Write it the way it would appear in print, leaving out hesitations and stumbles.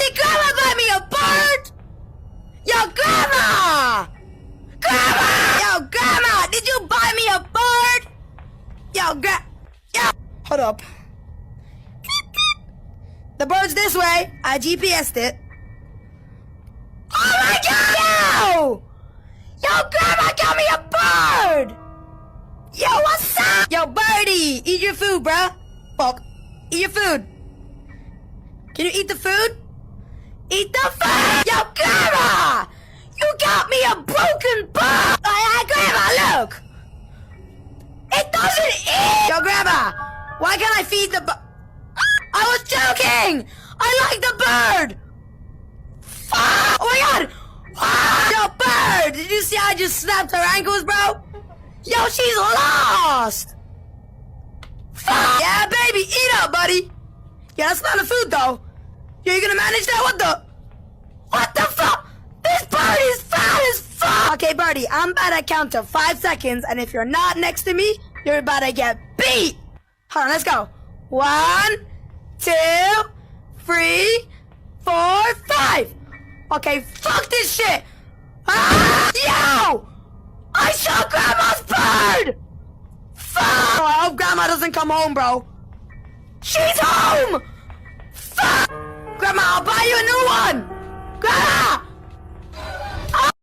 Did Grandma buy me a bird? Yo, Grandma! Grandma! Yo, Grandma, did you buy me a bird? Yo, hold up. The bird's this way. I GPS'd it. Oh my God! Yo, Grandma got me a bird! Yo, what's up? Yo, birdie, eat your food, bruh. Fuck. Eat your food. Can you eat the food? Eat the food! Yo, Grandma! You got me a broken bird! Grandma, look! It doesn't eat! Yo, Grandma, why can't I feed the bird? I was joking! I like the bird! Fuck! Oh my God! Yo, bird! Did you see I just snapped her ankles, bro? Yo, she's lost! Fuck! Yeah, baby, eat up, buddy! Yeah, that's not the food, though. Yo, you gonna manage that? What the fuck? This bird is fat as fuck! Okay, birdie, I'm about to count to 5 seconds, and if you're not next to me, you're about to get beat! Hold on, let's go. 1, 2, 3, 4, 5! Okay, fuck this shit! Ah! Yo! I saw Grandma's bird! Fuck! Oh, I hope Grandma doesn't come home, bro. She's home! Fuck! Grandma, I'll buy you a new one! Grandma!